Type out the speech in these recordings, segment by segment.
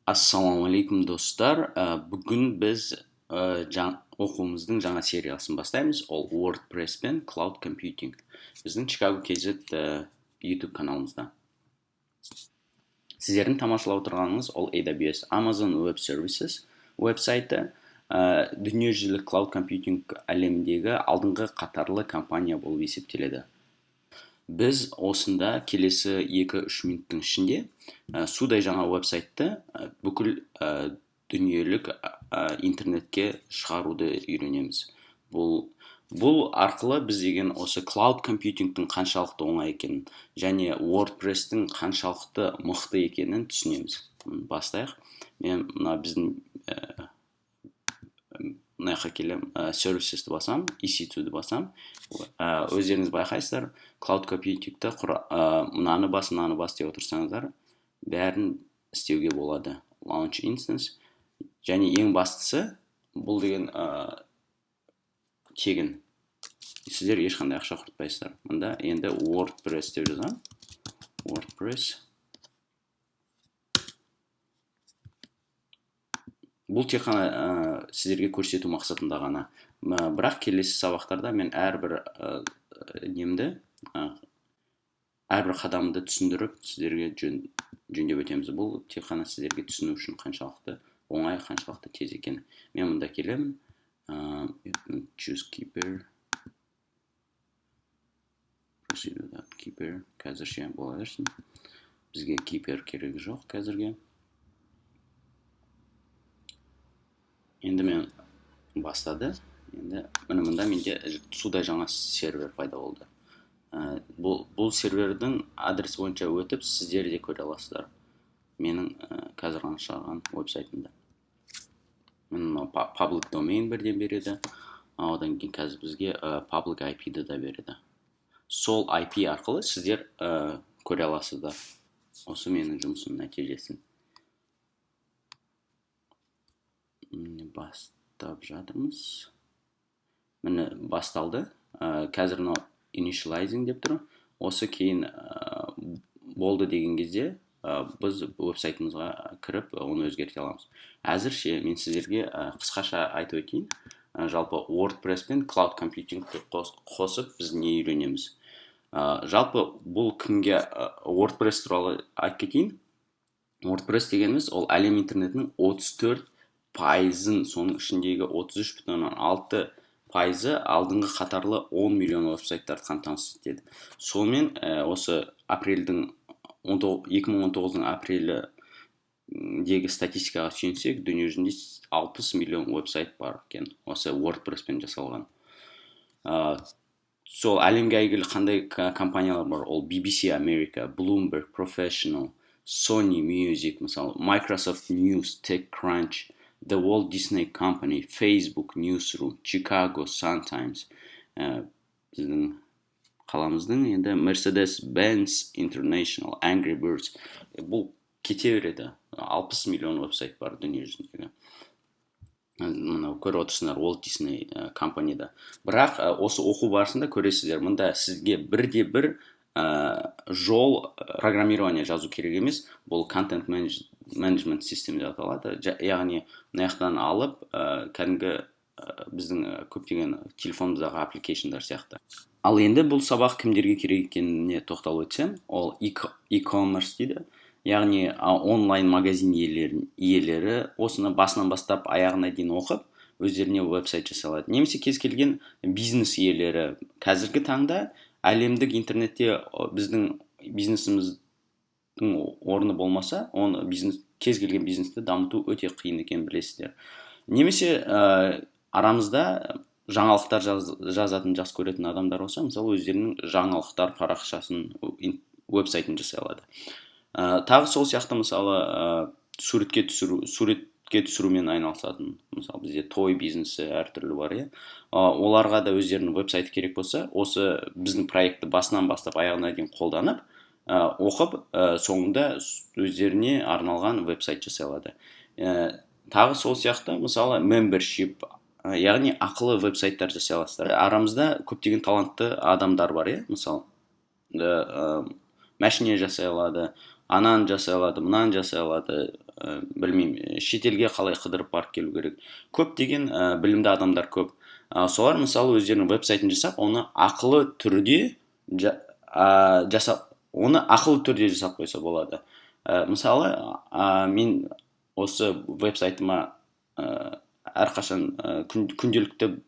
Ассалаумағалейкум достар. Бүгін біз оқуымыздың жаңа сериясын бастаймыз. Ол WordPress пен Cloud Computing. Біздің Chicago KZ YouTube каналымызда. Сіздердің тамашалап отырғаныңыз ол AWS Amazon Web Services веб-сайты. Дүниежүзілік Cloud Computing әлеміндегі алдыңғы қатарлы компания болып есептеледі. Біз осында келесі 2-3 минуттың ішінде судай жаңа веб-сайтты бүкіл дүниелік интернетке шығаруды үйренеміз. Бұл арқылы біз деген осы Cloud Computing'тің қаншалықты оңай екенін және WordPress'тің қаншалықты мықты екенін түсінеміз. Бастайық. Мен біздің мынаяққа келем, сервисті басам, EC2-ді басам. Өздеріңіз байқайсыздар, Cloud Computing'ті мынаны бас деп отырсаңыздар, бәрін істеуге болады. Launch instance. Және ең бастысы, бұл деген тегін. Сіздер ешқандай ақша құртпайсыздар. Мұнда енді WordPress деп жазам. WordPress. Бұл тек қана сіздерге көрсету мақсатында ғана. Бірақ келесі сабақтарда мен әрбір қадамды түсіндіріп, сіздерге жөндеп өтеміз. Бұл тек қана сіздерге түсіну үшін қаншалықты оңай, қаншалықты тез екен. Мен мұнда келем. Choose keeper. Proceed without keeper. Қазірше бола берсін. Бізге keeper керегі жоқ қазірге. Енді мен бастады. Енді мұнда менде судай жаңа сервер пайда болды. Бұл сервердің адрес бойынша өтіп, сіздер де көре аласыздар. Менің қазір ғана шығарған веб-сайтымда. Public domain бірден береді. Одан кейін қазір бізге public IP-ді да береді. Сол IP арқылы сіздер көре аласыздар. Осы менің жұмысым нәтижесін. Бастап жатырмыз. Міне басталды. Қазір initializing деп тұр. Осы кейін болды деген кезде біз веб-сайтымызға кіріп, оны өзгерте аламыз. Әзірше мен сіздерге қысқаша айтып өтейін. Жалпы WordPress пен Cloud Computing'ті қосып біз не үйренеміз. Жалпы бұл кімге WordPress туралы айтып кетейін. WordPress дегеніміз ол әлем интернетінің 34%, соның ішіндегі 33,6% алдыңғы қатарлы 10 миллион веб-сайттарды қамтамасыз етеді. Сонымен осы 2019 апрелдегі статистикаға сүйенсек, дүние жүзінде 60 миллион веб-сайт бар екен, осы WordPress-пен жасалған. Сол әлемге әйгілі қандай компаниялар бар? Ол BBC America, Bloomberg Professional, Sony Music, мысалы Microsoft News, TechCrunch, The Walt Disney Company, Facebook Newsroom, Chicago Sun-Times, біздің қаламыздың енді Mercedes-Benz International, Angry Birds. Бұл кете береді. 60 миллион веб-сайт бар дүние жүзіндегі. Көріп отырсыңдар Walt Disney Company'да. Бірақ осы оқу барысында көресіздер, мұнда сізге бірде-бір жол программирование жазу керек емес. Бұл Content Management System деп аталады. Яғни мынаяқтан алып, кәдімгі біздің көптеген телефонымыздағы аппликейшндар сияқты. Ал енді бұл сабақ кімдерге керек екеніне тоқталып өтсем, ол e-commerce дейді. Яғни онлайн магазин иелері осыны басынан бастап аяғына дейін оқып, өздеріне веб-сайт жасай алады. Немесе кез келген бизнес иелері. Қазіргі таңда әлемдік интернетте біздің бизнесіміздің орны болмаса, оны кез келген бизнесті дамыту өте қиын екенін білесіздер. Немесе арамызда жаңалықтар жазатын, жақсы көретін адамдар болса, мысалы өздерінің жаңалықтар парақшасын, веб-сайтын жасай алады. Тағы сол сияқты мысалы суретке түсірумен айналысатын, мысалы бізде той бизнесі әртүрлі бар, оларға да өздерінің веб-сайты керек болса, осы біздің проектті басынан бастап аяғына дейін қолданып, оқып, соңында өздеріне арналған веб-сайт жасай алады. Тағы сол сияқты мысалы membership, яғни ақылы веб-сайттар жасай аласыздар. Арамызда көптеген талантты адамдар бар, мысалы машине жасай алады, ананы жасай алады, мынаны жасай алады, білмеймін, шетелге қалай қыдырып барып келу керек. Көптеген білімді адамдар көп. Солар мысалы өздерінің веб-сайтын жасап, оны ақылы түрде жасап қойса болады. Мысалы, мен осы веб-сайтыма әрқашан күнделікті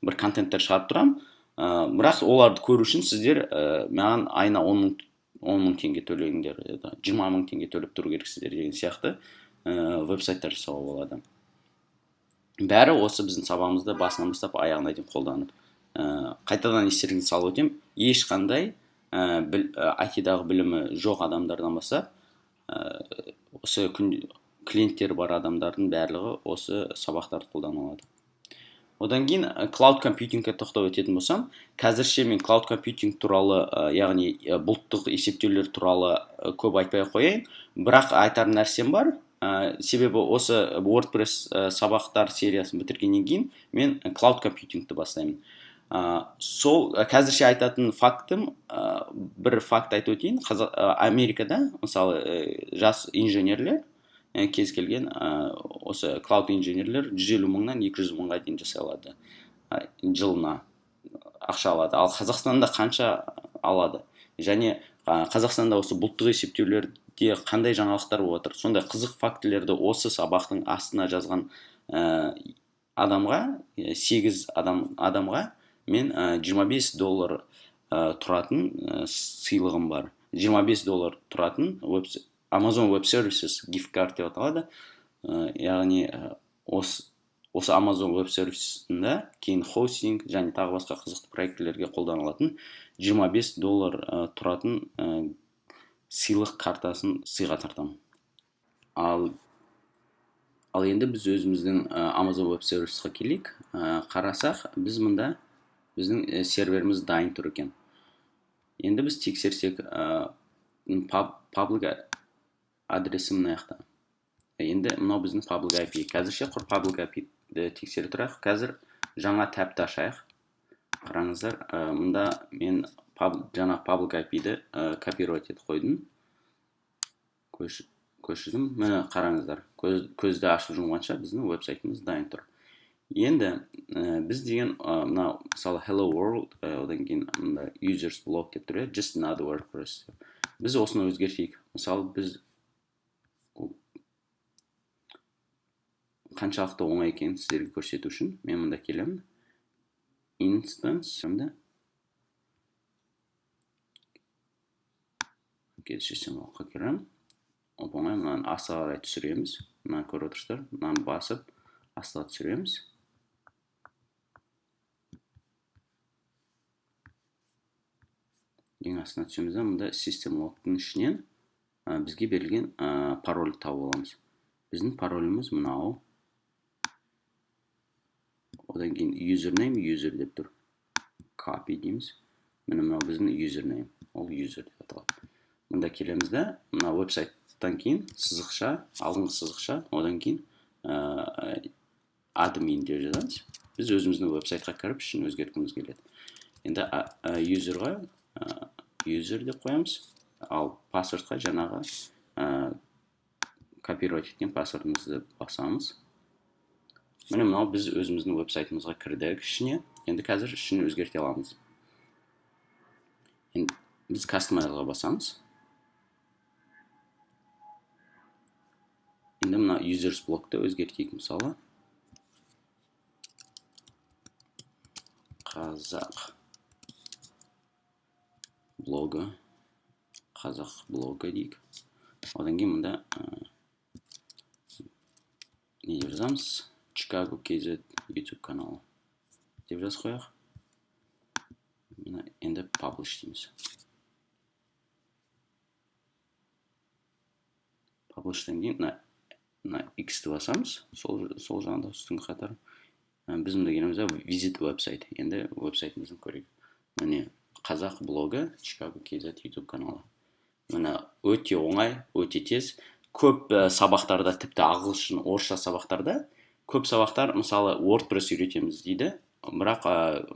бір контенттер шығарып тұрам, бірақ оларды көру үшін сіздер маған айына 10 мың теңге төлеңдер, 20 мың теңге төлеп тұру керексіздер деген сияқты веб-сайттар жасауға болады. Бәрі осы біздің сабағымызды басынан бастап аяғына дейін қолданып. Қайтадан естеріңізге салып өтем, ешқандай IT-дағы білімі жоқ адамдардан бастап, осы клиенттері бар адамдардың барлығы осы сабақтарды қолдана алады. Одан кейін cloud компьютингке тоқтап өтетін болсам, қазірше мен cloud компьютинг туралы, яғни бұлттық есептеулер туралы көп айтпай қояйын, бірақ айтар нәрсем бар. Себебі осы WordPress сабақтар сериясын бітіргеннен кейін мен cloud компьютингті бастаймын. Сол қазірше айтатын фактым, бір факт айтып өтейін. Америкада мысалы жас инженерлер, кез келген осы cloud инженерлер 150 мыңнан 200 мыңға дейін жасай алады, жылына ақша алады. Ал Қазақстанда қанша алады? Және Қазақстанда осы бұлттық есептеулерде қандай жаңалықтар болып отыр? Сондай қызық фактілерді осы сабақтың астына жазған адамға, 8 адамға мен $25 тұратын сыйлығым бар. $25 тұратын Amazon Web Services gift card деп аталады. Яғни осы Amazon Web Services'ында кейін хостинг және тағы басқа қызықты проектілерге қолданылатын $25 тұратын сыйлық картасын сыйға тартамын. Ал енді біз өзіміздің Amazon Web Services'қа келейік. Қарасақ, біз мұнда біздің серверіміз дайын тұр екен. Енді біз тексерсек, public адресі мына жақта. Енді мынау біздің public IP. Қазірше құр public IP-ді тексере тұрайық. Қазір жаңа тәпті ашайық. Қараңыздар, мұнда мен жаңа public IP-ді копировать етіп қойдым. Көшірдім. Міне қараңыздар, көзді ашып жұмғанша біздің веб-сайтымыз дайын тұр. Енді біз деген мысалы Hello World, одан кейін users blog деп тұр, just another WordPress. Біз осыны өзгертейік. Мысалы біз қаншалықты оңай екенін сіздерге көрсету үшін мен мұнда келемін. Instance келшесем оққа керем. Оңай, мұнан астыға қарай түсіреміз. Мұнан көріп отырсыздар, мұнан басып астыға түсіреміз. Ең астына түсемізде мұнда system log'тың ішінен бізге берілген пароль тауып аламыз. Біздің пароліміз мынау. Одан кейін username, user деп тұр. Copy дейміз. Міне мынау біздің username. Ол user деп аталады. Мұнда келемізде, мына веб-сайттан кейін сызықша, алдыңғы сызықша, одан кейін admin деп жазамыз. Біз өзіміздің веб-сайтқа кіріп ішін өзгерткіміз келеді. Енді userға user деп қоямыз. Ал паспортқа жаңағы копировать еткен паспортымызды басамыз. Міне мынау біз өзіміздің веб-сайтымызға кірдік ішіне. Енді қазір ішін өзгерте аламыз. Енді біз customize'ға басамыз. Енді мына users блокты өзгертейік мысалы. Қазақ блогы дейік. Одан кейін мұнда не деп жазамыз? Chicago KZ YouTube каналы деп жазып қояйық. Енді publish дейміз. Publish'тан кейін мына X-ті басамыз, сол жағында үстіңгі қатар. Біз мұнда келеміз visit website. Енді веб-сайтымызды көрейік. Міне қазақ блогы Chicago KZ YouTube каналы. Міне өте оңай, өте тез. Көп сабақтарда, тіпті ағылшын, орысша сабақтарда көп сабақтар, мысалы WordPress үйретеміз дейді, бірақ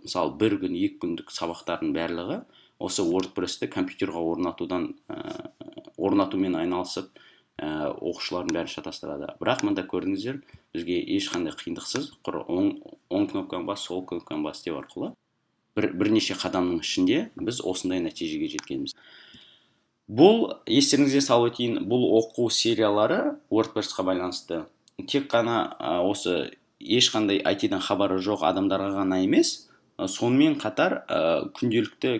мысалы бір күн, 2 күндік сабақтардың барлығы осы WordPress-ті компьютерға орнатумен айналысып, оқушылардың бәрін шатастырады. Бірақ мында көрдіңіздер, бізге ешқандай қиындықсыз құр оң кнопканы бас, сол кнопканы бас деу арқылы бірнеше қадамның ішінде біз осындай нәтижеге жеткенбіз. Бұл, естеріңізге салып өтейін, бұл оқу сериялары WordPress-қа байланысты тек қана осы ешқандай IT-дан хабары жоқ адамдарға ғана емес, сонымен қатар күнделікті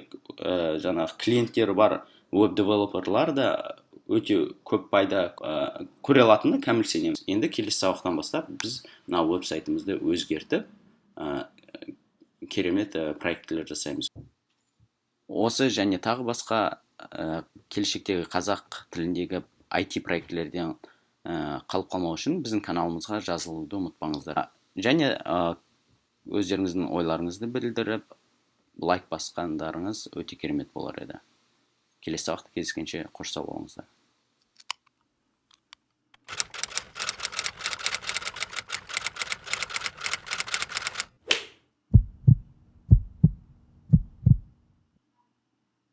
жаңағы клиенттері бар веб-девелоперлар да өте көп пайда көре алатынына кәміл сенеміз. Енді келесі сабақтан бастап біз мына веб-сайтымызды өзгертіп керемет проектілер жасаймыз. Осы және тағы басқа келешектегі қазақ тіліндегі IT проектілерден қалып қалмау үшін біздің каналымызға жазылуды ұмытпаңыздар. Және өздеріңіздің ойларыңызды білдіріп, лайк басқандарыңыз өте керемет болар еді. Келесі сабақта кездескенше қош сау болыңыздар.